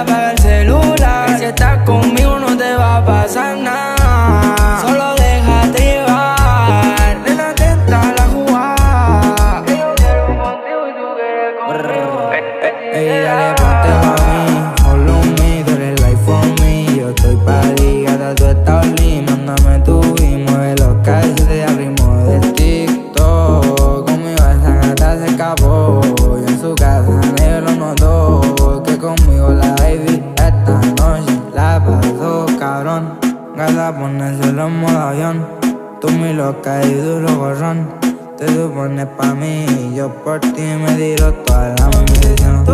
apaga el celular. Que si estás conmigo no te va a pasar nada. Solo déjate llevar, nena, atenta la jugada. Que yo quiero contigo y tú quieres conmigo. Ey, dale, ponte pa' mí, follow me, tú eres life for me. Yo estoy pa' ligada, tú estás oli. Mándame tu y mueve los calzones al ritmo del TikTok. Conmigo esa gata se escapó y en su casa nadie lo notó. Que conmigo la baby esta noche la pasó cabrón. Gata, ponérselo en modo avión. Tú mi loca y duro gorrón. Te supones pa' mí y yo por ti me tiro toda la munición.